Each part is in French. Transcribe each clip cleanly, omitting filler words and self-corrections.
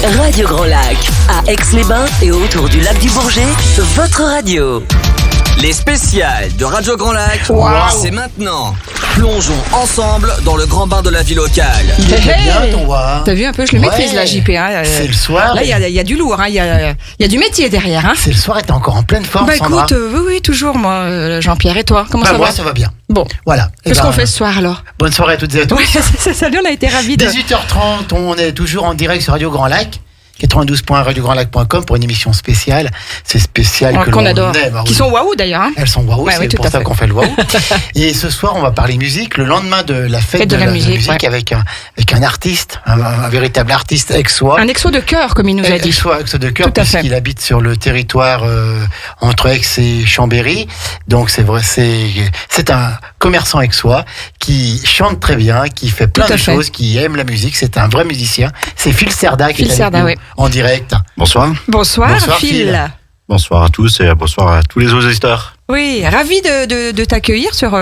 Radio Grand Lac, à Aix-les-Bains et autour du lac du Bourget, votre radio. Les spéciales de Radio Grand Lac, c'est maintenant. Plongeons ensemble dans le grand bain de la vie locale. Il est bien ton voix. T'as vu un peu, je le maîtrise la JP. Hein. C'est le soir. Là, il y a du lourd, hein. Il y a du métier derrière. Hein. C'est le soir et t'es encore en pleine forme, Sandra. Écoute, oui, toujours, moi, Jean-Pierre. Et toi, comment ça va? Moi, ça va bien. Bon. Voilà. Qu'est-ce qu'on fait ce soir alors? Bonne soirée à toutes et à tous. Oui, salut, on a été ravis de... 18h30, on est toujours en direct sur Radio Grand Lac. 92.radiograndlac.com pour une émission spéciale. C'est spécial que qu'on l'on adore. aime. Qui sont waouh d'ailleurs. Hein. Elles sont waouh, c'est oui, pour ça qu'on fait le waouh. Et ce soir, on va parler musique. Le lendemain de la fête de la musique avec un artiste, un véritable artiste aixois. Un aixois de cœur, comme il nous a dit. Aixois de cœur, puisqu'il habite sur le territoire entre Aix et Chambéry. Donc c'est vrai, c'est un commerçant aixois qui chante très bien, qui fait plein de choses, qui aime la musique. C'est un vrai musicien. C'est Phil Cerda qui est avec nous en direct. Bonsoir. Bonsoir Phil. Bonsoir à tous et bonsoir à tous les auditeurs. Oui, ravi de t'accueillir sur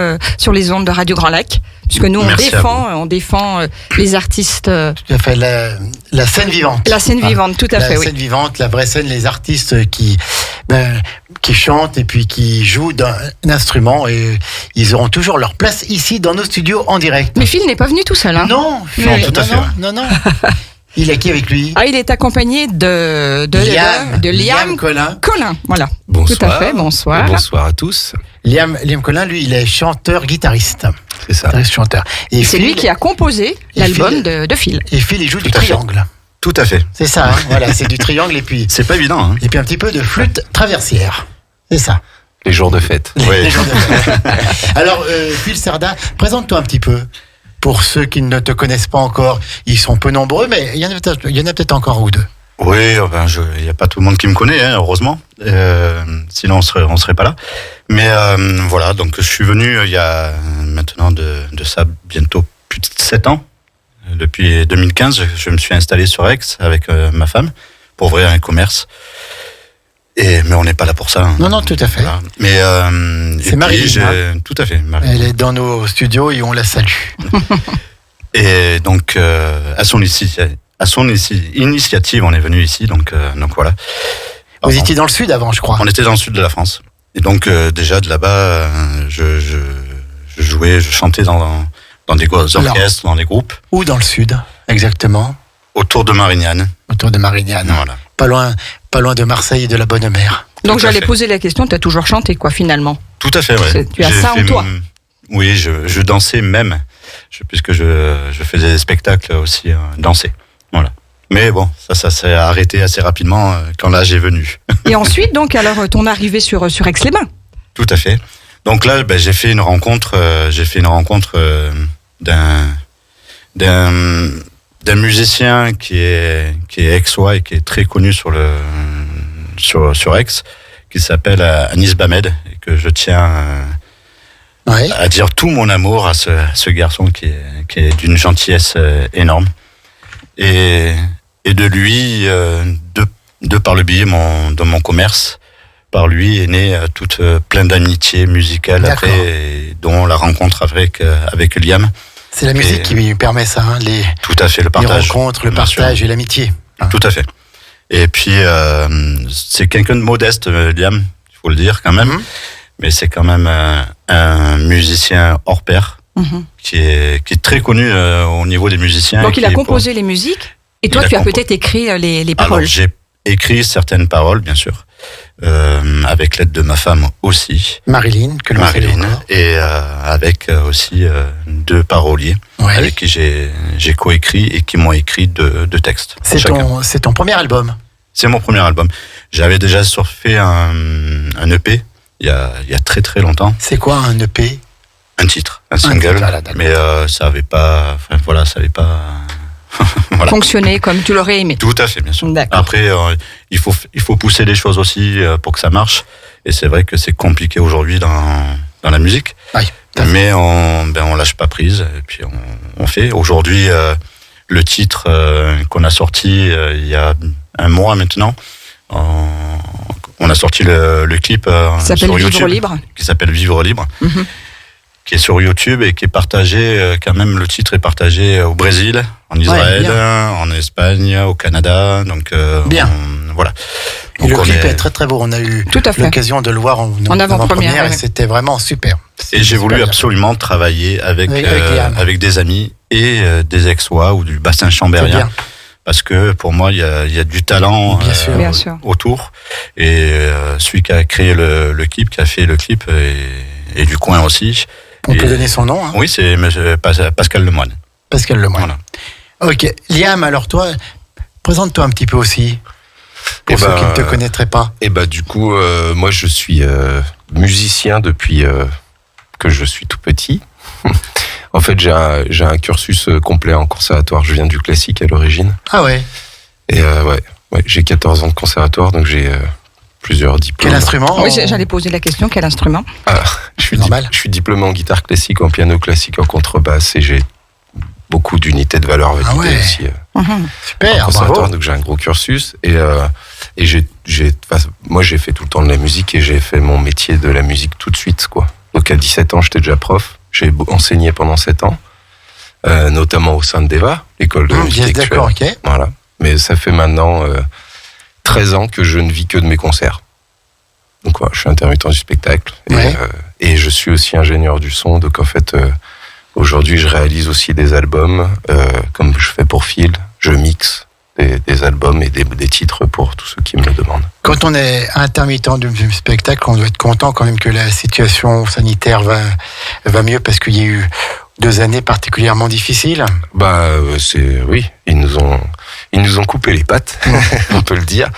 les ondes de Radio Grand Lac, puisque nous on défend les artistes. Tout à fait, la scène vivante. La scène vivante, tout à fait. La scène vivante, la vraie scène, les artistes qui chantent et puis qui jouent d'un instrument, et ils auront toujours leur place ici dans nos studios en direct. Mais Phil n'est pas venu tout seul, hein? Non, tout à fait. Non. Il est qui avec lui? Il est accompagné de Liam Collin. Voilà. Bonsoir. Tout à fait, bonsoir. Et bonsoir à tous. Liam Collin, lui, il est chanteur-guitariste. C'est ça. Chanteur. Et c'est lui qui a composé l'album de Phil. Et Phil, il joue du triangle. Tout à fait. C'est ça, hein, voilà, c'est du triangle et puis... C'est pas évident, hein. Et puis un petit peu de flûte traversière. C'est ça. Les jours de fête. Les jours de fête. Alors, Phil Cerda, présente-toi un petit peu. Pour ceux qui ne te connaissent pas encore, ils sont peu nombreux, mais il y en a peut-être encore un ou deux. Oui, il n'y a pas tout le monde qui me connaît, hein, heureusement. Sinon, on serait pas là. Mais voilà, donc je suis venu il y a maintenant de ça bientôt plus de 7 ans. Depuis 2015, je me suis installé sur Aix avec ma femme pour ouvrir un commerce. Mais on n'est pas là pour ça. Hein. Non, tout à fait. Voilà. Mais c'est Marie-Lynn. Tout à fait. Marie-Lynn. Elle est dans nos studios et on la salue. Et donc, à son initiative, on est venu ici. Donc voilà. Vous étiez dans le sud avant, je crois. On était dans le sud de la France. Et donc, déjà de là-bas, je jouais, je chantais dans des orchestres, dans des groupes. Où dans le sud, exactement? Autour de Marignane. Voilà. Pas loin de Marseille et de la Bonne Mère. Donc j'allais poser la question, tu as toujours chanté, quoi, finalement? Tout à fait, oui. Tu as ça en toi? Oui, je dansais même, puisque je faisais des spectacles aussi, danser. Voilà. Mais bon, ça s'est arrêté assez rapidement quand l'âge est venu. Et ensuite, donc, alors, ton arrivée sur Aix-les-Bains? Tout à fait. Donc là, j'ai fait une rencontre, d'un musicien qui est aixois et qui est très connu sur Aix, qui s'appelle Anis Bamed, et que je tiens à dire tout mon amour à ce garçon qui est d'une gentillesse énorme. Et de lui, de par le biais de mon commerce, par lui est né toute plein d'amitiés musicales après, dont la rencontre avec Liam. C'est la musique qui lui permet ça, hein, tout à fait, le partage. Les rencontres, le partage et l'amitié. Tout à fait. Et puis, c'est quelqu'un de modeste, Liam, il faut le dire quand même. Mais c'est quand même un musicien hors pair, qui est très connu au niveau des musiciens. Donc il a composé les musiques, et toi tu as peut-être écrit les paroles. Alors j'ai écrit certaines paroles, bien sûr, avec l'aide de ma femme aussi. Marie-Lynn, et avec aussi 2 paroliers avec qui j'ai coécrit et qui m'ont écrit 2 textes. C'est ton premier album? C'est mon premier album. J'avais déjà fait un EP il y a très très longtemps. C'est quoi un EP? Un titre, un single, mais ça avait pas fonctionner comme tu l'aurais aimé. Tout à fait, bien sûr. D'accord. Après, il faut pousser les choses aussi pour que ça marche. Et c'est vrai que c'est compliqué aujourd'hui dans la musique. Mais on lâche pas prise et puis on fait. Aujourd'hui, le titre qu'on a sorti il y a un mois maintenant, on a sorti le clip sur YouTube, qui s'appelle Vivre Libre, qui est sur YouTube et qui est partagé, quand même le titre est partagé au Brésil, en Israël, en Espagne, au Canada. Donc, bien. Voilà. Et le clip est très très beau. On a eu l'occasion de le voir en avant-première et c'était vraiment super. Et j'ai voulu absolument travailler avec des amis et des Aixois ou du bassin chambérien. Parce que pour moi, il y a du talent bien sûr. autour. Et celui qui a créé le clip, qui a fait le clip, et du coin aussi. On peut donner son nom. Hein. Oui, c'est Pascal Lemoine. Pascal Lemoine. Voilà. Ok. Liam, alors toi, présente-toi un petit peu aussi. Pour ceux qui ne te connaîtraient pas. Et du coup, moi je suis musicien depuis que je suis tout petit. En fait, j'ai un cursus complet en conservatoire. Je viens du classique à l'origine. Ah ouais. Et j'ai 14 ans de conservatoire, donc j'ai plusieurs diplômes. Quel instrument? Oui, j'allais poser la question, quel instrument? Je suis diplômé en guitare classique, en piano classique, en contrebasse, et j'ai beaucoup d'unités de valeur validées aussi. Super, bravo. Donc j'ai un gros cursus et moi j'ai fait tout le temps de la musique et j'ai fait mon métier de la musique tout de suite, quoi. Donc à 17 ans j'étais déjà prof, j'ai enseigné pendant 7 ans, notamment au sein de DEVA, l'école de musique actuelle. D'accord, ok. Voilà. Mais ça fait maintenant 13 ans que je ne vis que de mes concerts. Donc voilà, je suis intermittent du spectacle et je suis aussi ingénieur du son, donc en fait aujourd'hui, je réalise aussi des albums, comme je fais pour Phil. Je mixe des albums et des titres pour tous ceux qui me le demandent. Quand on est intermittent du spectacle, on doit être content quand même que la situation sanitaire va mieux, parce qu'il y a eu 2 années particulièrement difficiles. Oui, ils nous ont coupé les pattes, on peut le dire.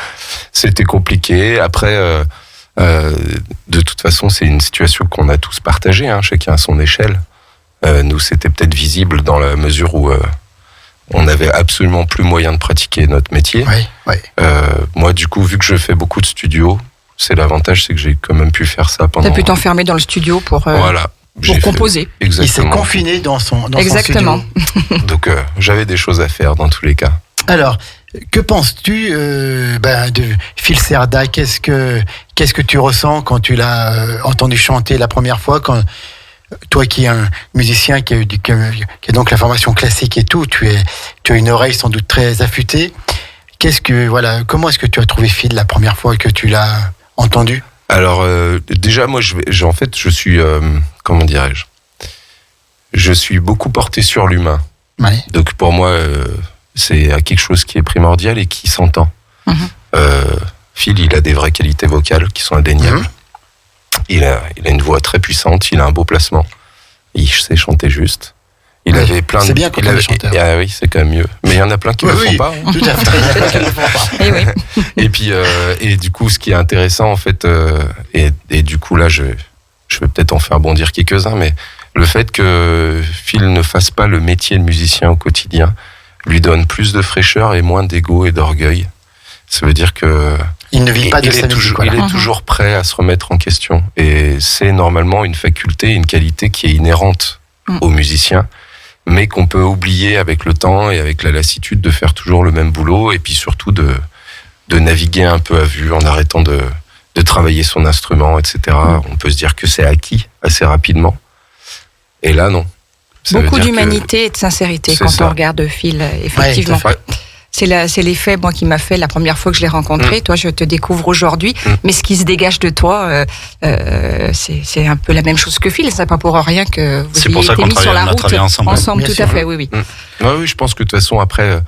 C'était compliqué. Après, de toute façon, c'est une situation qu'on a tous partagée, hein, chacun à son échelle. Nous, c'était peut-être visible dans la mesure où on n'avait absolument plus moyen de pratiquer notre métier. Moi, du coup, vu que je fais beaucoup de studios, c'est l'avantage, c'est que j'ai quand même pu faire ça pendant... T'as pu t'enfermer dans le studio pour composer. Exactement. Il s'est confiné dans son studio. Exactement. Donc, j'avais des choses à faire dans tous les cas. Alors, que penses-tu de Phil Cerda? Qu'est-ce que tu ressens quand tu l'as entendu chanter la première fois, toi qui es un musicien qui a donc la formation classique et tout, tu as une oreille sans doute très affûtée. Comment est-ce que tu as trouvé Phil la première fois que tu l'as entendu? Alors déjà, moi, je suis comment dirais-je, je suis beaucoup porté sur l'humain. Ouais. Donc pour moi, c'est quelque chose qui est primordial et qui s'entend. Phil, il a des vraies qualités vocales qui sont indéniables. Il a une voix très puissante, il a un beau placement, il sait chanter juste. Avait plein c'est bien quand on est chanteur. Oui, c'est quand même mieux. Mais il y en a plein qui ne le font pas. Hein. Tout à fait. Et puis, et du coup, ce qui est intéressant, en fait, et du coup, là, je vais peut-être en faire bondir quelques-uns, mais le fait que Phil ne fasse pas le métier de musicien au quotidien lui donne plus de fraîcheur et moins d'ego et d'orgueil. Ça veut dire que il ne vit pas de sa musique. Il est toujours prêt à se remettre en question. Et c'est normalement une faculté, une qualité qui est inhérente aux musiciens, mais qu'on peut oublier avec le temps et avec la lassitude de faire toujours le même boulot, et puis surtout de naviguer un peu à vue en arrêtant de travailler son instrument, etc. On peut se dire que c'est acquis assez rapidement. Et là, non. Beaucoup d'humanité et de sincérité quand on regarde Phil, effectivement. Ouais. C'est l'effet, moi, qui m'a fait la première fois que je l'ai rencontré. Toi, je te découvre aujourd'hui. Mais ce qui se dégage de toi, c'est un peu la même chose que Phil. C'est pas pour rien que vous ayez été mis sur la route ensemble. Tout à fait, oui. Oui, je pense que de toute façon, après,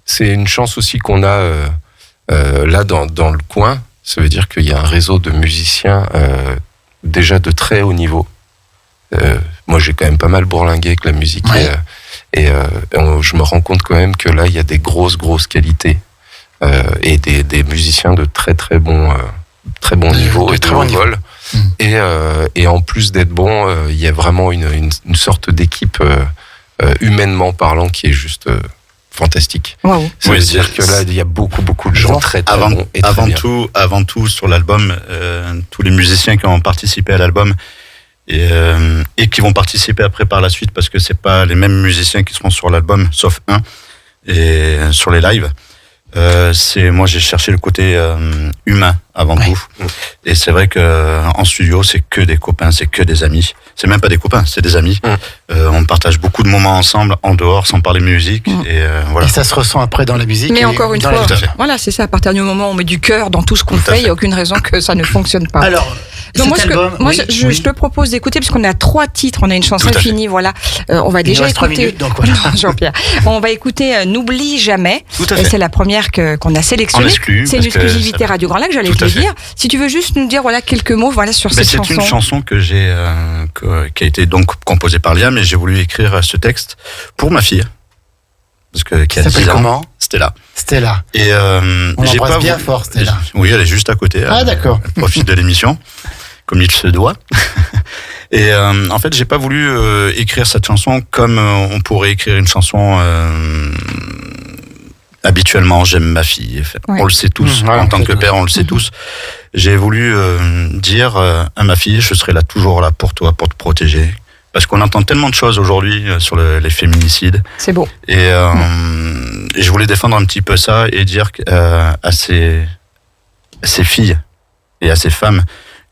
c'est une chance aussi qu'on a là dans le coin. Ça veut dire qu'il y a un réseau de musiciens déjà de très haut niveau. Moi, j'ai quand même pas mal bourlingué avec la musique. Et je me rends compte quand même que là, il y a des grosses qualités et des musiciens de très bon niveau et très bon vol. Et en plus d'être bon, il y a vraiment une sorte d'équipe humainement parlant qui est juste fantastique. Wow. Ça veut dire que là, il y a beaucoup de gens très bons et très bien. Avant tout, sur l'album, tous les musiciens qui ont participé à l'album et qui vont participer après par la suite, parce que c'est pas les mêmes musiciens qui seront sur l'album, sauf un, et sur les lives. Moi, j'ai cherché le côté humain avant tout. Et c'est vrai que en studio, c'est que des copains, c'est que des amis. C'est même pas des copains, c'est des amis. On partage beaucoup de moments ensemble, en dehors, sans parler musique. Et voilà. Et ça se ressent après dans la musique. Mais encore une fois, voilà, c'est ça. À partir du moment où on met du cœur dans tout ce qu'on fait, il n'y a aucune raison que ça ne fonctionne pas. Alors. Donc je te propose d'écouter, puisqu'on a 3 titres, on a une chanson finie, voilà. On va déjà écouter. 3 minutes, donc voilà. Non, Jean-Pierre. On va écouter N'oublie jamais. C'est la première qu'on a sélectionnée. C'est une exclusivité Radio Grand Lac, j'allais te le dire. Si tu veux juste nous dire quelques mots sur cette chanson. C'est une chanson que j'ai qui a été donc composée par Liam, et j'ai voulu écrire ce texte pour ma fille. Parce que qui a 10 ans. Comment ? Stella. Et on l'embrasse bien fort, Stella. Oui, elle est juste à côté. Ah, d'accord. Elle profite de l'émission, comme il se doit. Et en fait, j'ai pas voulu écrire cette chanson comme on pourrait écrire une chanson habituellement. J'aime ma fille. On le sait tous. En tant que père, on le sait tous. J'ai voulu dire à ma fille, je serai toujours là pour toi, pour te protéger. Parce qu'on entend tellement de choses aujourd'hui sur les féminicides. C'est beau. Et je voulais défendre un petit peu ça et dire à ces filles et à ces femmes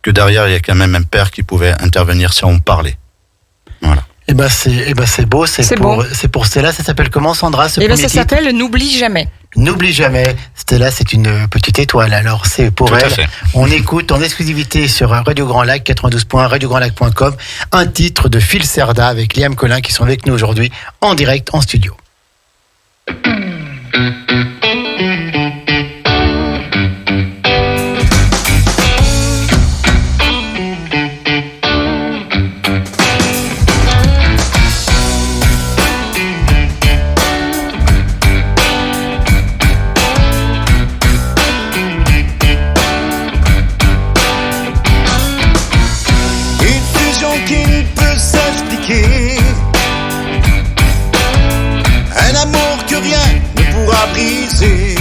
que derrière, il y a quand même un père qui pouvait intervenir si on parlait. Voilà. C'est beau, c'est pour Stella. Ça s'appelle comment, Sandra, ce premier titre ? Ça s'appelle N'oublie jamais. N'oublie jamais. Stella, c'est une petite étoile, alors c'est pour elle. On écoute en exclusivité sur Radio Grand Lac, 92.1, radiograndlac.com, un titre de Phil Cerda avec Liam Collin qui sont avec nous aujourd'hui en direct en studio. Un amour que rien ne pourra briser.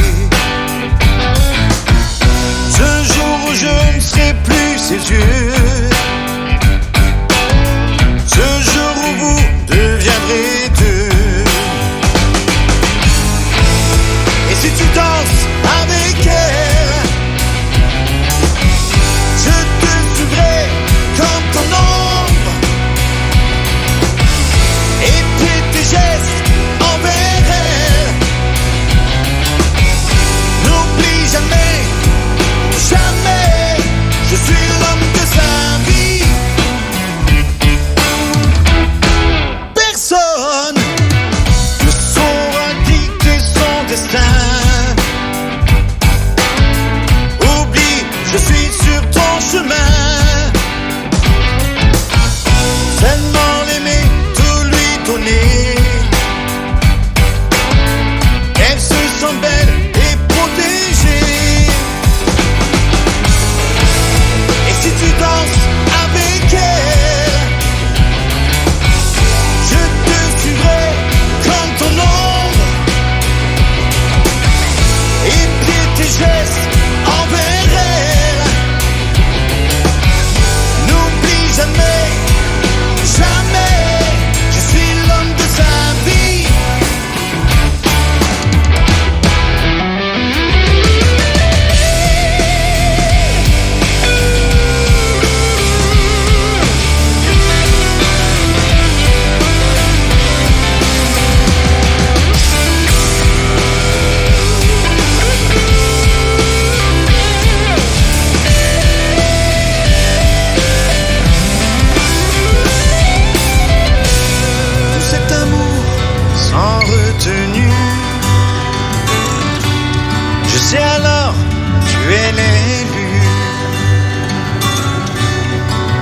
Ce jour où je ne serai plus ses yeux, ce jour où vous deviendrez deux. Et si tu danses avec elle, je te suivrai comme ton ombre. Et puis tes gestes envers elle. N'oublie jamais, jamais, je suis l'homme de sa vie. Personne ne saura dicter son destin. Oublie, je suis sur ton chemin. Seulement l'aimer, tout lui donner. Elle se sent belle et protégée. Et si tu danses avec elle, je te suivrai comme ton ombre. Et puis tes gestes envers elle. N'oublie jamais, jamais, je suis l'homme de sa vie. Tout cet amour sans retenue, je sais alors, tu es l'élu.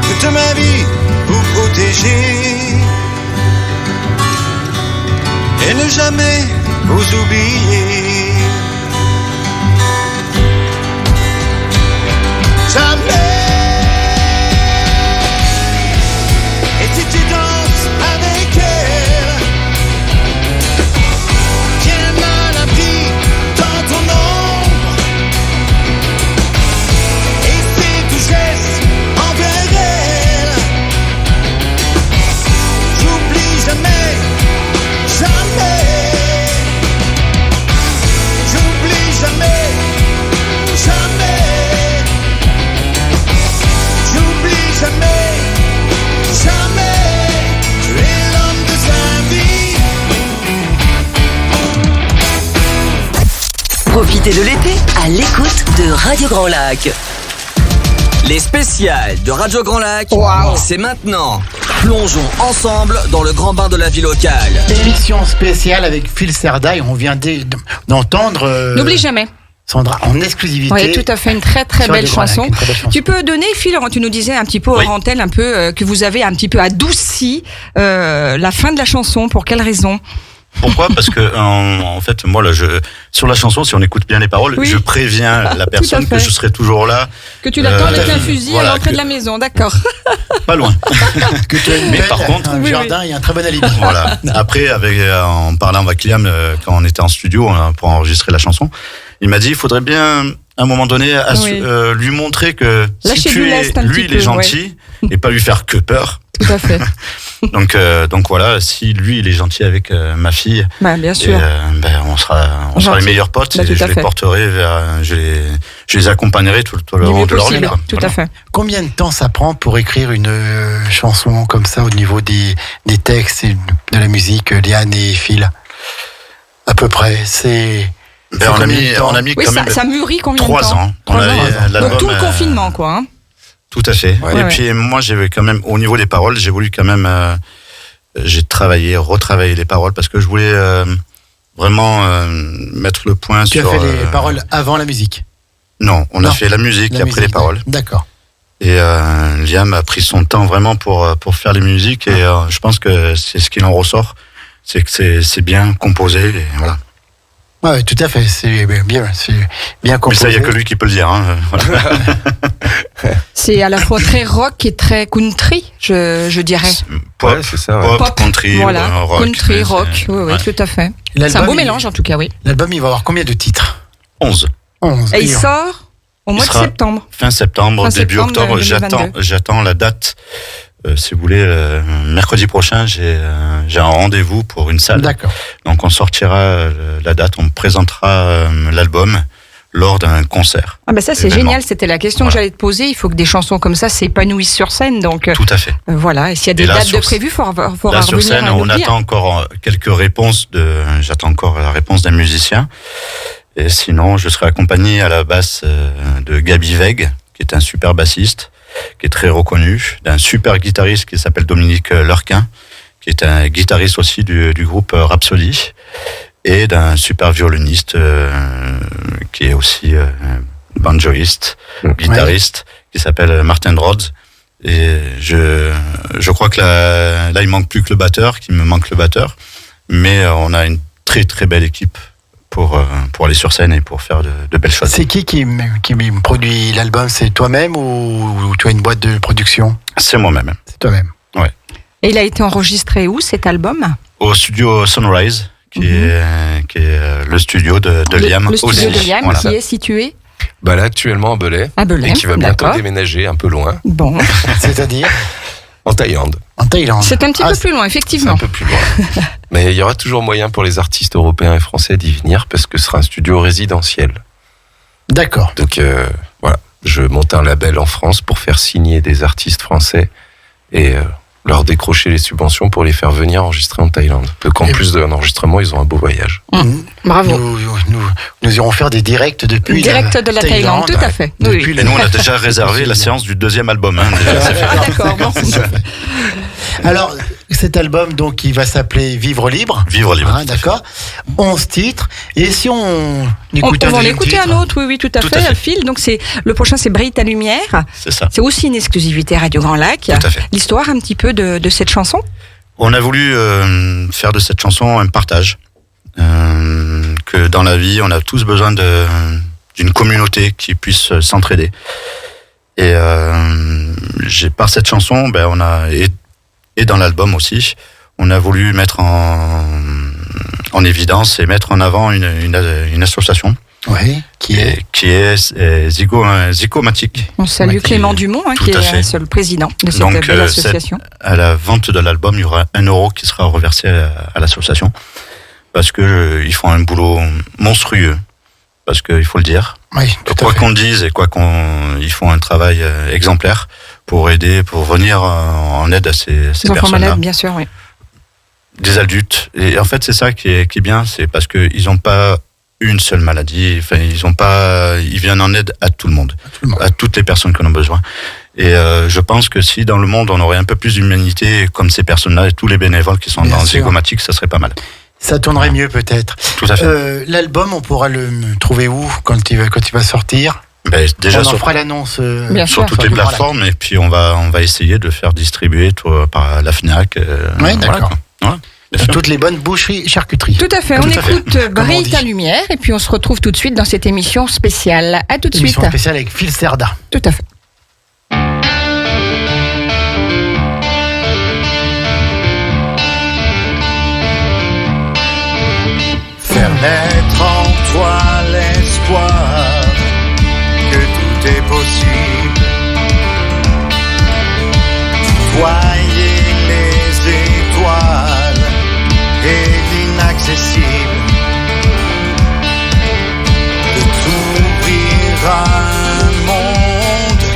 Toute ma vie, vous protéger et ne jamais vous oublier. Jamais. Et si tu danses avec elle, tiens à l'abri dans ton ombre. Et fais tout geste envers elle. J'oublie jamais, jamais. Profitez de l'été à l'écoute de Radio Grand Lac. Les spéciales de Radio Grand Lac, c'est maintenant. Plongeons ensemble dans le grand bain de la vie locale. Émission spéciale avec Phil Serdaille. On vient d'entendre... N'oublie jamais. Sandra, en exclusivité. Oui, tout à fait, une très belle chanson. Tu peux donner, Phil, tu nous disais un petit peu hors antenne, un peu que vous avez un petit peu adouci la fin de la chanson. Pour quelle raison? Pourquoi? Parce que en fait, moi là, sur la chanson, si on écoute bien les paroles, je préviens la personne que je serai toujours là. Que tu l'attends avec un fusil à l'entrée de la maison, d'accord? Pas loin. Que tu as une belle, par contre, un jardin et un très bon alibi. Voilà. Après, en parlant avec Liam, quand on était en studio pour enregistrer la chanson, il m'a dit, il faudrait bien, à un moment donné, lui montrer que si tu es, lui, il est gentil, et pas lui faire que peur. Tout à fait. donc voilà, si lui, il est gentil avec ma fille, bien sûr. on sera les meilleurs potes, et je les porterai je les accompagnerai tout le long de leur vie. Tout à fait. Combien de temps ça prend pour écrire une chanson comme ça au niveau des textes et de la musique, Liane et Phil? À peu près, on a mis quand même ça mûrit combien de temps? 3 ans. Donc tout le confinement, quoi. Hein. Tout à fait. Et puis moi, j'ai quand même, au niveau des paroles, j'ai voulu quand même, j'ai retravaillé les paroles parce que je voulais vraiment mettre le point sur. Tu as fait les paroles avant la musique? Non, on a fait la musique et après les paroles. D'accord. Et Liam a pris son temps vraiment pour faire les musiques et je pense que c'est ce qu'il en ressort, c'est que c'est bien composé et voilà. Oui, tout à fait. C'est bien composé. Mais ça, il n'y a que lui qui peut le dire. Voilà. C'est à la fois très rock et très country, je dirais. Pop, c'est ça. Ouais. Pop, country, rock. Country, rock, oui, tout à fait. C'est un beau mélange, en tout cas, oui. L'album, il va avoir combien de titres? 11. Et il sort au mois de septembre. Fin septembre, début octobre. J'attends la date. Si vous voulez, mercredi prochain, j'ai un rendez-vous pour une salle. D'accord. Donc on sortira la date, on présentera l'album lors d'un concert. Ah ça c'est génial, c'était la question que j'allais te poser. Il faut que des chansons comme ça s'épanouissent sur scène. Donc tout à fait. Voilà, et s'il y a des dates de prévues, il faudra revenir sur scène, on attend encore quelques réponses j'attends encore la réponse d'un musicien. Et sinon, je serai accompagné à la basse de Gabi Weg, qui est un super bassiste, qui est très reconnu, d'un super guitariste qui s'appelle Dominique Lurquin, qui est un guitariste aussi du groupe Rhapsody, et d'un super violoniste qui est aussi banjoiste, guitariste, qui s'appelle Martin Rhodes. Et je crois que là, il manque plus que le batteur, qu'il me manque le batteur, mais on a une très très belle équipe pour aller sur scène et pour faire de belles choses. C'est qui produit l'album? C'est toi-même ou tu as une boîte de production? C'est moi-même. C'est toi-même. Ouais. Et il a été enregistré où, cet album? Au studio Sunrise, qui est le studio de Liam. Le studio de Liam, qui est situé là, actuellement à Belay. Et qui va bientôt déménager un peu loin. Bon. C'est-à-dire en Thaïlande. En Thaïlande. C'est un petit peu plus loin, effectivement. C'est un peu plus loin. Mais il y aura toujours moyen pour les artistes européens et français d'y venir parce que ce sera un studio résidentiel. D'accord. Donc voilà, je monte un label en France pour faire signer des artistes français et leur décrocher les subventions pour les faire venir enregistrer en Thaïlande. Donc en plus d'un enregistrement, ils ont un beau voyage. Bravo. Nous irons faire des directs depuis de la Thaïlande, tout à fait. Oui. Et nous, on a déjà réservé la séance du 2e album. D'accord. Bon. Alors, cet album, donc, il va s'appeler Vivre libre. Vivre libre. D'accord. 11 titres. Et si on écoute on va en écouter un autre, oui, tout à fait. Phil, donc le prochain, c'est Brille ta lumière. C'est ça. C'est aussi une exclusivité Radio Grand Lac. Tout à fait. L'histoire un petit peu de cette chanson. On a voulu faire de cette chanson un partage. Que dans la vie, on a tous besoin d'une communauté qui puisse s'entraider. Et par cette chanson, on a et dans l'album aussi, on a voulu mettre en évidence et mettre en avant une association. Oui, qui est Zygomatic. On salue Clément Dumont, qui est le président de cette belle association. À la vente de l'album, il y aura 1 euro qui sera reversé à l'association. Parce que ils font un boulot monstrueux. Parce qu'il faut le dire. Oui, quoi qu'on dise et ils font un travail exemplaire pour aider, pour venir en aide à ces personnes-là. Malades, bien sûr, oui. Des adultes. Et en fait, c'est ça qui est bien, c'est parce qu'ils n'ont pas une seule maladie. Enfin, ils viennent en aide à tout le monde, à toutes les personnes qui en ont besoin. Et je pense que si dans le monde on aurait un peu plus d'humanité comme ces personnes-là et tous les bénévoles qui sont dans Zygomatic, ça serait pas mal. Ça tournerait mieux peut-être. Tout à fait. L'album, on pourra le trouver où quand il va sortir? Déjà on en fera l'annonce sur toutes les plateformes et puis on va essayer de le faire distribuer par la FNAC. Oui, d'accord. Dans toutes les bonnes boucheries, charcuteries. Tout à fait. On écoute Brille ta lumière et puis on se retrouve tout de suite dans cette émission spéciale. À tout de suite. Émission spéciale avec Phil Cerda. Tout à fait. Faire naître en toi l'espoir que tout est possible. Voyez les étoiles et l'inaccessible. De t'ouvrir un monde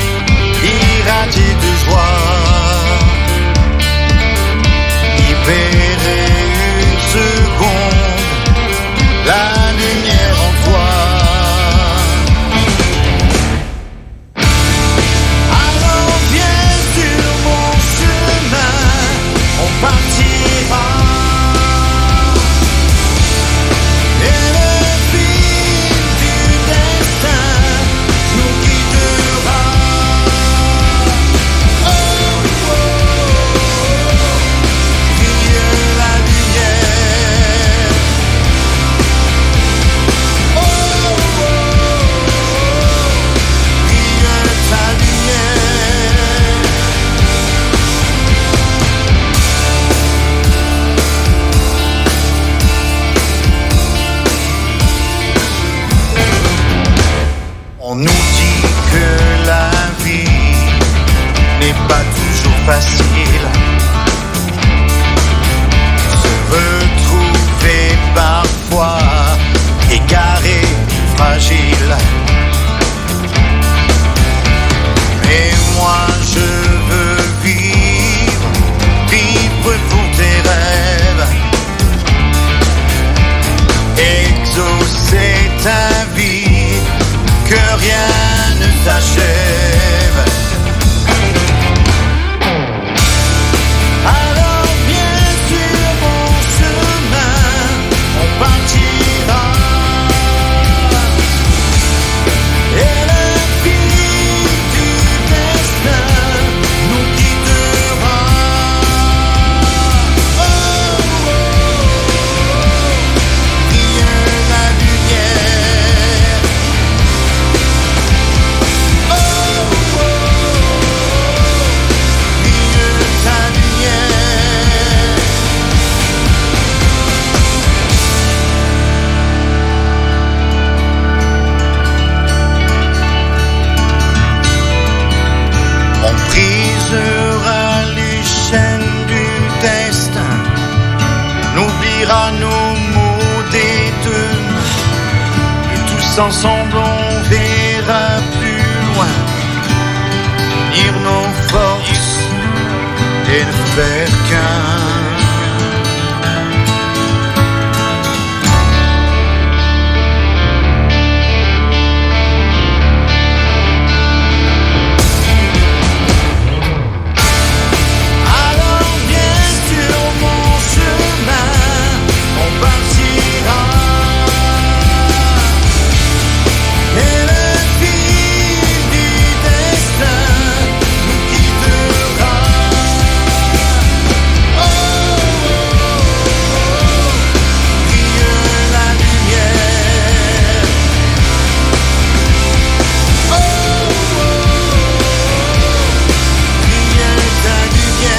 irradié de joie. Libérer une seconde la lumière en toi. Alors viens sur mon chemin, on partira. Et le fil du destin nous guidera. Oh, oh, oh, brille la lumière. Oh, oh, brille ta lumière. On nous dit que la vie n'est pas toujours facile. Se retrouver parfois égaré, fragile. Mais moi je veux vivre pour tes rêves. Exaucer ta vie, que rien ne t'achève. Alors viens sur mon chemin, on partira. Et le fil du destin nous guidera. Oh, oh, oh, brille la lumière. Oh, oh, brille ta lumière. On brisera les chaînes du destin, n'oubliera nos mots des deux mains, et tous ensemble on verra plus loin, unir nos forces et ne faire qu'un. Alors viens sur mon chemin, on partira. Et le fil du destin nous guidera. Oh, oh, oh, brille la lumière. Oh, oh, brille ta lumière.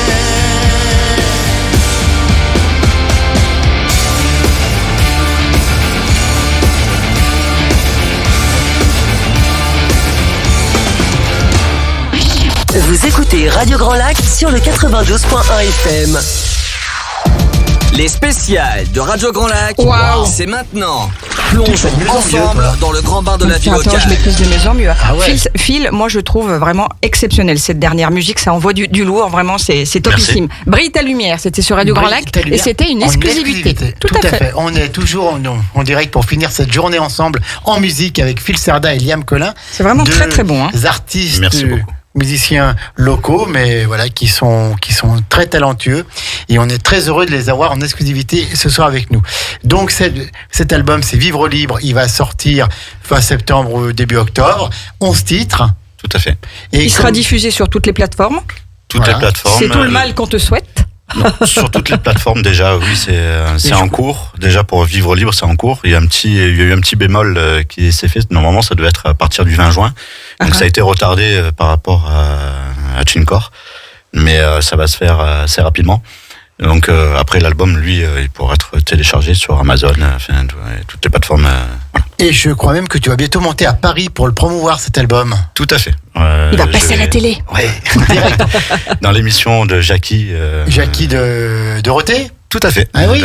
Vous écoutez Radio Grand Lac sur le 92.1 FM. Les spéciales de Radio Grand Lac, c'est maintenant. Plongeons ensemble dans le grand bain de la vie locale. Je maîtrise de mieux en mieux. Phil, moi je trouve vraiment exceptionnel cette dernière musique, ça envoie du lourd, vraiment c'est topissime. Brille ta lumière, c'était sur Radio Grand Lac et c'était une exclusivité. Tout à fait. On est toujours en direct pour finir cette journée ensemble en musique avec Phil Cerda et Liam Collin. C'est vraiment très très bon. Des artistes. Musiciens locaux, mais voilà, qui sont très talentueux et on est très heureux de les avoir en exclusivité ce soir avec nous. Donc cet album, c'est Vivre Libre, il va sortir fin septembre, début octobre, 11 titres. Tout à fait. Et il sera diffusé sur toutes les plateformes. Toutes les plateformes. C'est tout le mal qu'on te souhaite. Non, sur toutes les plateformes déjà, oui, c'est en cours. Déjà pour Vivre Libre, c'est en cours. Il y a eu un petit bémol qui s'est fait. Normalement, ça devait être à partir du 20 juin. Donc ça a été retardé par rapport à TuneCore. Mais ça va se faire assez rapidement. Donc après l'album, lui, il pourra être téléchargé sur Amazon, toutes les plateformes. Voilà. Et je crois même que tu vas bientôt monter à Paris pour le promouvoir cet album. Tout à fait. Il va passer à la télé. Ouais, direct. Dans l'émission de Jackie. Jackie de Dorothée. Tout à fait. Ah oui.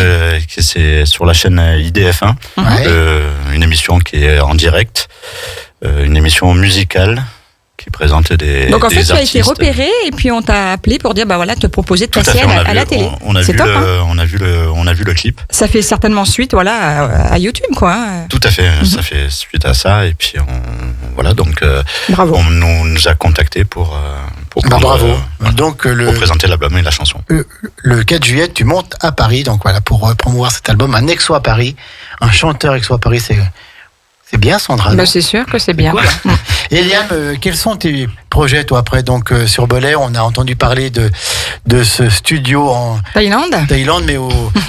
C'est sur la chaîne IDF1. Une émission qui est en direct. Une émission musicale qui présente des Donc en fait, tu as artistes. été repéré et puis on t'a appelé pour dire te proposer de passer à la télé. On a vu le clip. Ça fait certainement suite à YouTube quoi. Tout à fait, ça fait suite à ça et puis Bravo. On nous a contactés pour bravo. Donc pour présenter l'album et la chanson. Le 4 juillet, tu montes à Paris donc voilà pour promouvoir cet album, un Exo à Paris, un chanteur Exo à Paris, c'est bien, Sandra. C'est sûr que c'est bien. Cool. Et Liam, quels sont tes projets, toi, après? Donc, sur Belay, on a entendu parler de ce studio en Thaïlande, mais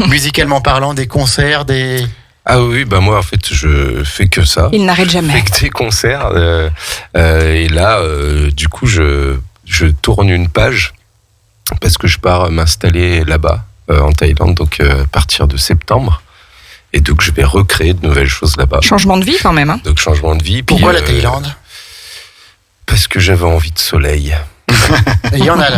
musicalement parlant, des concerts, des... Ah oui, moi, en fait, je fais que ça. Il n'arrête jamais. Je fais que des concerts. Et là, du coup, je tourne une page parce que je pars m'installer là-bas, en Thaïlande, donc à partir de septembre. Et donc, je vais recréer de nouvelles choses là-bas. Changement de vie, quand même. Hein. Donc, changement de vie. Pourquoi la Thaïlande? Parce que j'avais envie de soleil. Et il y en a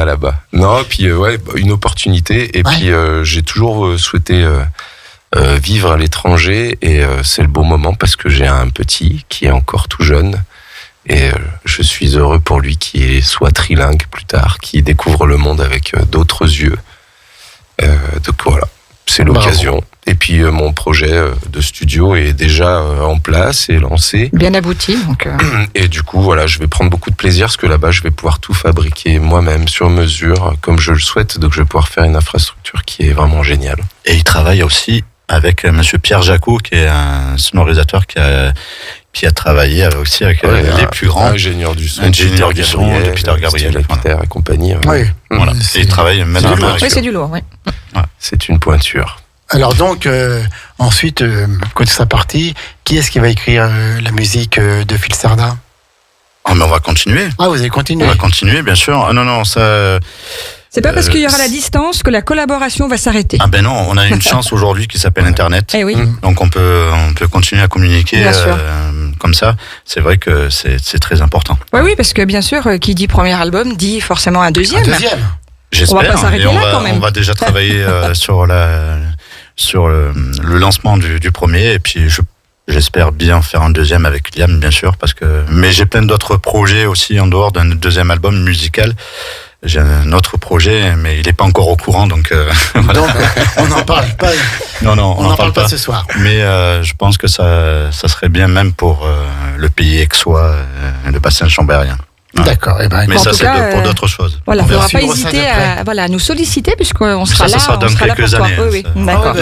là-bas. Non, puis, une opportunité. Et puis, j'ai toujours souhaité vivre à l'étranger. Et c'est le bon moment parce que j'ai un petit qui est encore tout jeune. Et je suis heureux pour lui qui soit trilingue plus tard, qui découvre le monde avec d'autres yeux. Donc, voilà. C'est l'occasion. Bravo. Et puis mon projet de studio est déjà en place et lancé. Bien abouti. Donc Et du coup, voilà, je vais prendre beaucoup de plaisir parce que là-bas, je vais pouvoir tout fabriquer moi-même sur mesure, comme je le souhaite. Donc je vais pouvoir faire une infrastructure qui est vraiment géniale. Et il travaille aussi avec monsieur Pierre Jacot, qui est un sonorisateur qui a travaillé aussi avec les plus grands ingénieurs du son, de Peter Gabriel et compagnie. Oui. Voilà. Et il travaille maintenant. Oui, c'est du lourd. Oui. Ouais. C'est une pointure. Alors donc, ensuite, quand ça parti, qui est-ce qui va écrire la musique de Phil Cerda? Mais on va continuer. Ah, vous allez continuer? On va continuer, bien sûr. Ah non, ça... C'est pas parce qu'il y aura la distance que la collaboration va s'arrêter. Ah ben non, on a une chance aujourd'hui qui s'appelle Internet. Eh oui. Donc on peut continuer à communiquer comme ça. C'est vrai que c'est très important. Oui, parce que bien sûr, qui dit premier album dit forcément un deuxième. J'espère. On va pas s'arrêter là quand même. On va déjà travailler sur le lancement du premier et puis j'espère bien faire un deuxième avec Liam, bien sûr, mais j'ai plein d'autres projets aussi en dehors d'un deuxième album musical. J'ai un autre projet, mais il n'est pas encore au courant, donc voilà. Donc, on n'en parle pas. Non, on n'en parle pas ce soir. Mais je pense que ça serait bien même pour le pays aixois, le bassin chambérien. Voilà. D'accord. Mais ça, c'est pour d'autres choses. Voilà, il ne faudra pas hésiter à nous solliciter, puisqu'on sera là. Ça sera dans quelques années. Oui, d'accord.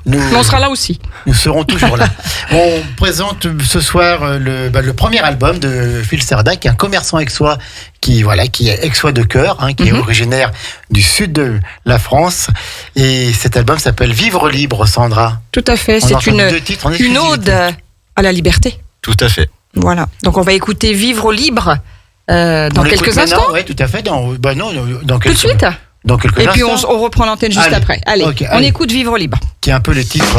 Mais on sera là aussi. Nous serons toujours là. On présente ce soir le premier album de Phil Cerda, qui est un commerçant aixois, qui est aixois de cœur, qui est originaire du sud de la France. Et cet album s'appelle Vivre Libre, Sandra. Tout à fait. C'est une ode à la liberté. Tout à fait. Voilà. Donc on va écouter Vivre Libre. Dans quelques instants. Oui, tout à fait. Dans tout de suite. Dans quelques instants. Et puis instants. on reprend l'antenne juste après. Allez, on écoute Vivre Libre. Qui est un peu le titre.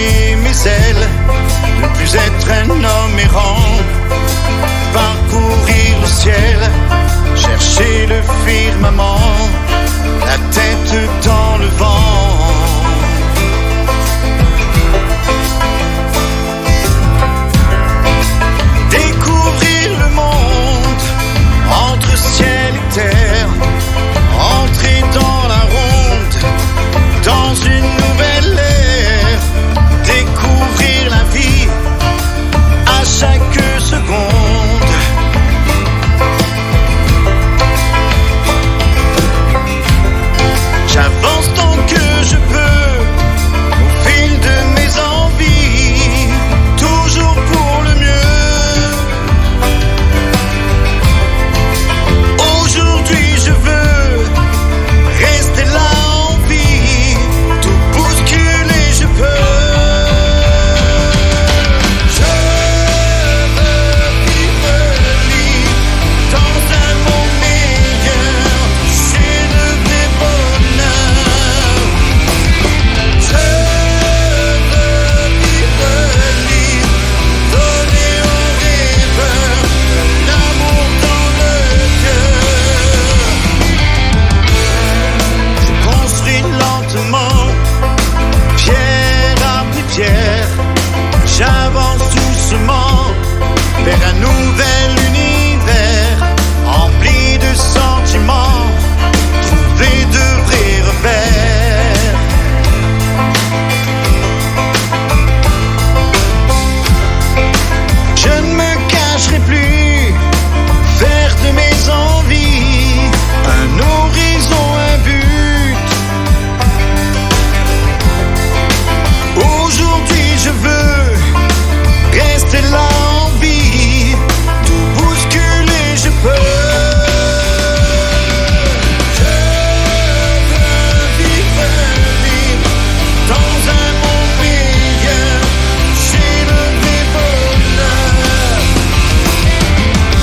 donner mes ailes, ne plus être un homme errant, parcourir le ciel, chercher le firmament, la tête dans le vent. Découvrir le monde entre ciel et terre, entrer dans la ronde, dans une nouvelle ère, découvrir la vie à chaque seconde. J'avance tant que je peux au fil de mes envies, toujours pour le mieux. Aujourd'hui je veux rester là en vie, tout bousculer je peux. Je veux vivre libre dans un monde meilleur, c'est le vrai bonheur. Je veux vivre libre, donner aux rêveurs l'amour dans le cœur. Je construis lentement, pierre après pierre, j'avance doucement vers un nouvel univers, rempli de sentiments, trouver de vrais repères. Je ne me cacherai plus, faire de mes envies un horizon, un but. Aujourd'hui je veux rester là en vie, tout bousculer je peux. Je veux vivre libre dans un monde meilleur, c'est le vrai bonheur.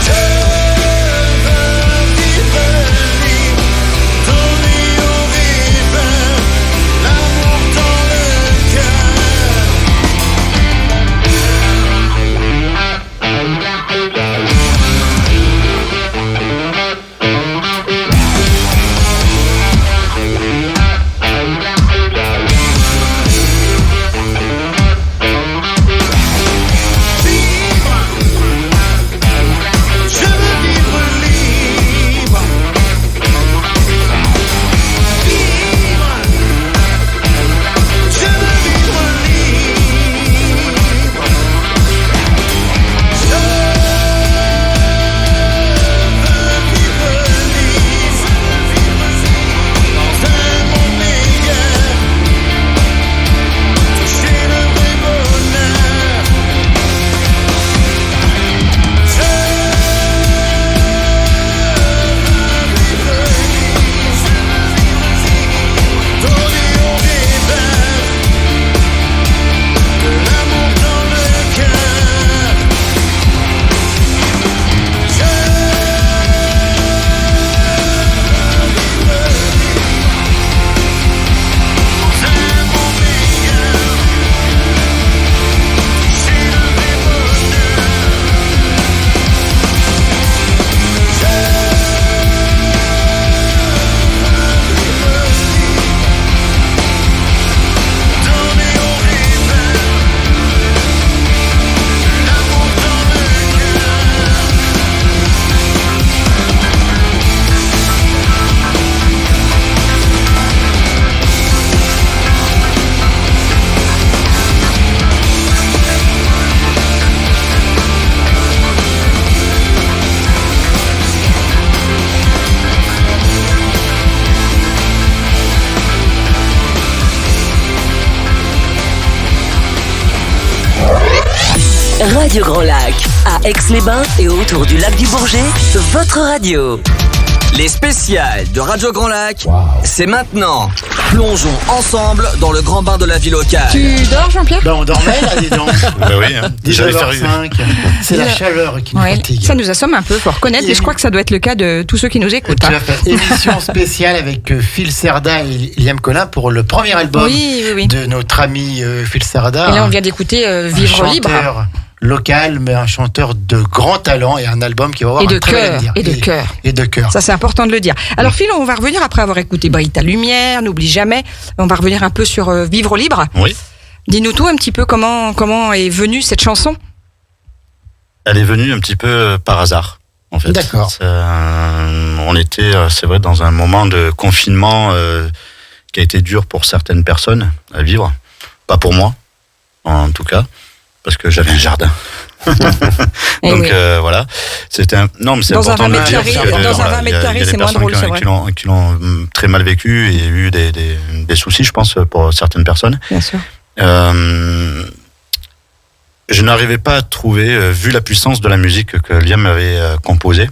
Je veux vivre libre, donner aux rêveurs l'amour dans le cœur. Je veux vivre libre. Vivre. Je veux vivre libre. Je veux vivre libre dans un monde meilleur, toucher le vrai bonheur. Je veux vivre libre, donner aux rêveurs de l'amour dans le cœur. Je veux vivre libre dans un monde meilleur, toucher le vrai bonheur. Donner aux rêveurs l'amour dans le Radio Grand Lac, à Aix-les-Bains et autour du lac du Bourget, votre radio. Les spéciales de Radio Grand Lac, c'est maintenant. Plongeons ensemble dans le grand bain de la vie locale. Tu dors, Jean-Pierre ? On dormait là, dis donc. Oui, hein. 19h05. C'est la chaleur qui nous fatigue. Ça nous assomme un peu, faut reconnaître, et je crois que ça doit être le cas de tous ceux qui nous écoutent. Émission spéciale avec Phil Cerda et Liam Collin pour le premier album de notre ami Phil Cerda. Et là, on vient d'écouter Vivre libre. Local, mais un chanteur de grand talent et un album qui va avoir un très bel avenir. Et de cœur. Ça, c'est important de le dire. Alors, Phil, on va revenir après avoir écouté Brille ta lumière, N'oublie jamais. On va revenir un peu sur Vivre libre. Oui. Dis-nous tout un petit peu comment est venue cette chanson. Elle est venue un petit peu par hasard, en fait. D'accord. On était, c'est vrai, dans un moment de confinement qui a été dur pour certaines personnes à vivre. Pas pour moi, en tout cas. Parce que j'avais un jardin. Donc voilà, c'était non mais c'est dans important un 20 mètres carrés, dans un 20 mètres carrés, c'est moins drôle, c'est vrai. Qui l'ont très mal vécu et eu des soucis, je pense, pour certaines personnes. Bien sûr. Je n'arrivais pas à trouver, vu la puissance de la musique que Liam avait composée,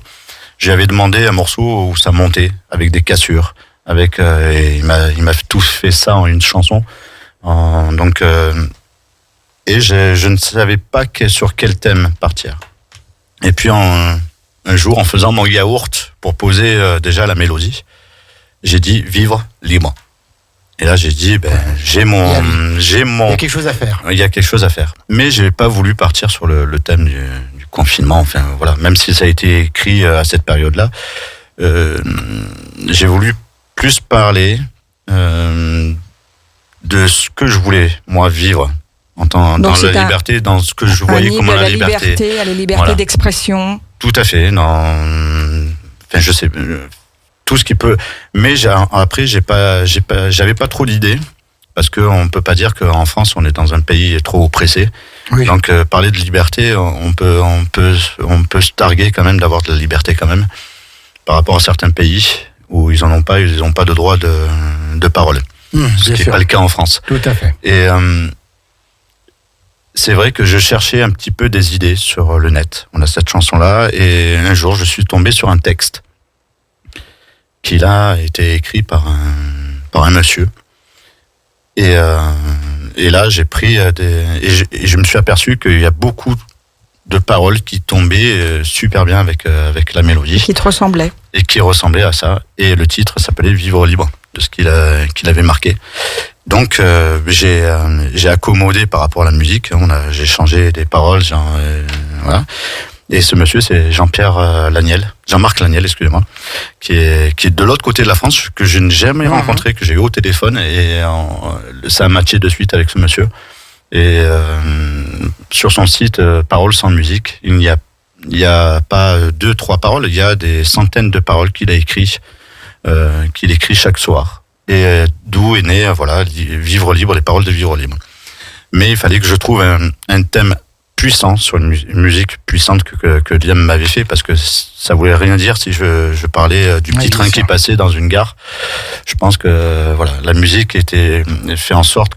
j'avais demandé un morceau où ça montait avec des cassures, et il m'a tout fait ça en une chanson. Et je ne savais pas sur quel thème partir. Et puis un jour, en faisant mon yaourt pour poser déjà la mélodie, j'ai dit vivre libre. Et là, j'ai dit il y a quelque chose à faire. Il y a quelque chose à faire. Mais j'ai pas voulu partir sur le thème du confinement. Enfin voilà, même si ça a été écrit à cette période-là, j'ai voulu plus parler de ce que je voulais moi vivre. Dans la liberté, dans ce que je voyais comme la liberté. À la liberté d'expression. Tout à fait. Je sais tout ce qui peut. Mais après, j'avais pas trop d'idées parce que on peut pas dire qu'en France on est dans un pays trop oppressé. Oui. Donc parler de liberté, on peut se targuer quand même d'avoir de la liberté quand même par rapport à certains pays où ils ont pas de droit de parole. Ce qui n'est pas le cas en France. Tout à fait. Et c'est vrai que je cherchais un petit peu des idées sur le net. On a cette chanson-là, et un jour, je suis tombé sur un texte qui a été écrit par un monsieur. Et là, j'ai pris et je me suis aperçu qu'il y a beaucoup de paroles qui tombaient super bien avec la mélodie. Qui te ressemblaient. Et qui ressemblaient à ça. Et le titre s'appelait Vivre libre, de ce qu'il avait marqué. Donc j'ai accommodé par rapport à la musique. J'ai changé des paroles, voilà. Et ce monsieur, c'est Jean-Marc Laniel, excusez-moi, qui est de l'autre côté de la France, que je n'ai jamais rencontré, que j'ai eu au téléphone, et ça a matché de suite avec ce monsieur. Et sur son site Paroles sans musique, il n'y a pas 2-3 paroles, il y a des centaines de paroles qu'il écrit chaque soir. Et d'où est né, Vivre libre, les paroles de Vivre libre. Mais il fallait que je trouve un thème puissant sur une musique puissante que Liam m'avait fait, parce que ça voulait rien dire si je parlais du petit train qui passait dans une gare. Je pense que la musique était fait en sorte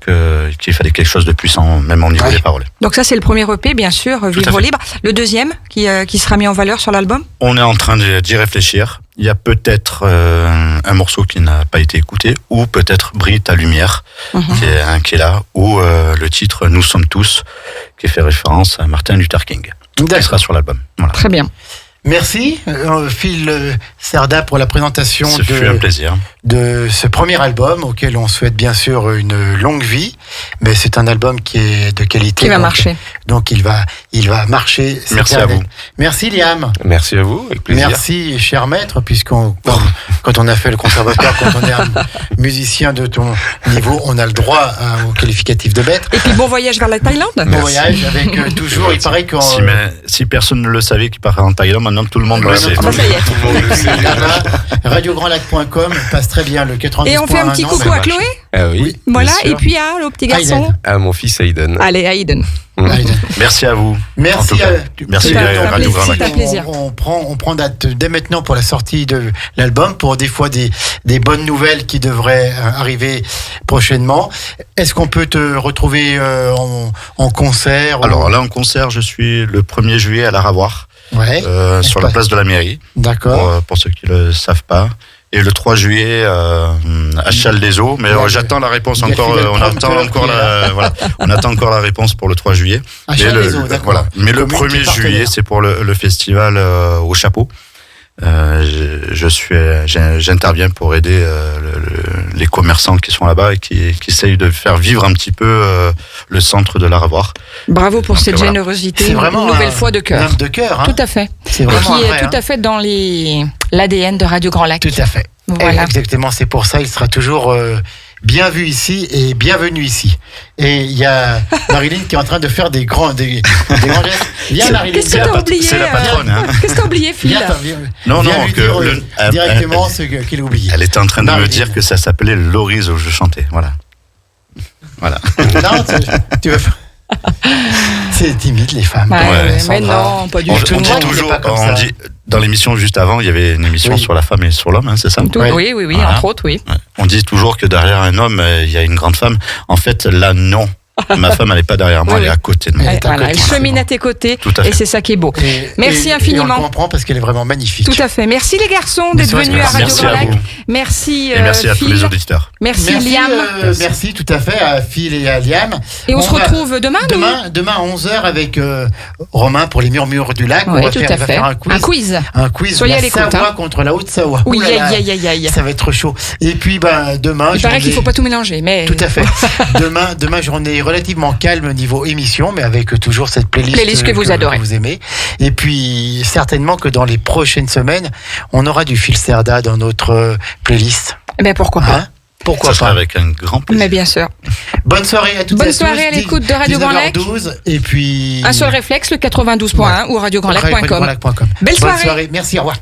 qu'il fallait quelque chose de puissant, même au niveau des paroles. Donc ça, c'est le premier EP, bien sûr, Vivre libre. Le deuxième qui sera mis en valeur sur l'album ? On est en train d'y réfléchir. Il y a peut-être un morceau qui n'a pas été écouté, ou peut-être Brille ta lumière, qui est là, ou le titre Nous sommes tous, qui fait référence à Martin Luther King. Tout sera sur l'album. Voilà. Très bien. Merci Phil Cerda pour la présentation fut un plaisir. De ce premier album auquel on souhaite bien sûr une longue vie, mais c'est un album qui est de qualité. Qui va marcher. Donc il va marcher. Merci à vous. Merci Liam. Merci à vous, avec plaisir. Merci cher maître, quand on a fait le conservatoire, quand on est un musicien de ton niveau, on a le droit au qualificatif de maître. Et puis bon voyage vers la Thaïlande. Bon voyage avec toujours, il paraît qu'on... Si personne ne le savait qu'il part en Thaïlande, maintenant tout le monde le sait. Ça y est. Tout le monde le sait. RadioGrandLac.com passe très bien le 90. Et on fait un petit coucou à Chloé. Ah oui. Voilà, et puis à le petit garçon. À mon fils Aiden. Allez, Aiden. Merci à vous. Merci à Radio Grand Lac. C'est un plaisir. On prend date dès maintenant pour la sortie de l'album, pour des fois des bonnes nouvelles qui devraient arriver prochainement. Est-ce qu'on peut te retrouver en concert? Alors là, en concert, je suis le 1er juillet à la Ravoire. sur la place de la mairie. D'accord. Pour ceux qui le savent pas. Et le 3 juillet à Challes-des-Eaux, mais j'attends la réponse encore. On attend encore la réponse pour le 3 juillet. À Challes-des-Eaux, d'accord. Voilà. Mais le 1er juillet, c'est pour le festival au chapeau. J'interviens pour aider les commerçants qui sont là-bas et qui essayent de faire vivre un petit peu le centre de l'art à voir. Bravo pour cette générosité, c'est vraiment une nouvelle fois de cœur. De cœur, hein. Tout à fait. C'est vraiment qui est tout à fait dans l'ADN de Radio Grand Lac. Tout à fait. Voilà. Exactement, c'est pour ça, il sera toujours bien vu ici et bienvenue ici. Et il y a Marilyn qui est en train de faire des grands gestes. Viens, Marilyn. Qu'est-ce que t'as oublié? C'est la patronne. Hein. Qu'est-ce que t'as oublié, Phil? Non, lui dire directement ce qu'il a oublié. Elle était en train de me dire que ça s'appelait Loris où je chantais. Voilà. Non, tu veux faire... C'est timide les femmes. Mais non, pas du tout. On dit toujours, dans l'émission juste avant, il y avait une émission sur la femme et sur l'homme, hein, c'est ça? Oui, voilà. Entre autres, oui. Ouais. On dit toujours que derrière un homme, il y a une grande femme. En fait, là, non. Ma femme, elle n'est pas derrière moi, elle est à côté de moi. Elle chemine à tes côtés et c'est ça qui est beau. Merci infiniment. Et on le comprend parce qu'elle est vraiment magnifique. Tout à fait. Merci les garçons d'être venus à Radio Grand Lac. Merci et merci à tous les auditeurs. Merci Liam. Merci tout à fait à Phil et à Liam. Et on se retrouve demain à 11h avec Romain pour les murmures du lac. Oui, tout à fait. Un quiz. Soyez à l'écoute. Savoie contre la Haute-Savoie. Oui, aïe. Ça va être chaud. Et puis demain... Il paraît qu'il ne faut pas tout mélanger. Mais... Tout à fait. Demain, journée relativement calme niveau émission, mais avec toujours cette playlist que vous adorez, que vous aimez. Et puis certainement que dans les prochaines semaines, on aura du Phil Cerda dans notre playlist. Mais pourquoi pas? Pourquoi ça pas? Avec un grand plaisir. Mais bien sûr. Bonne soirée à toutes et à tous. Bonne soirée à l'écoute de Radio Grand Lac. 19h12 et puis un seul réflexe, le 92.1 ou radiograndlac.com. Belle soirée. Merci, au revoir.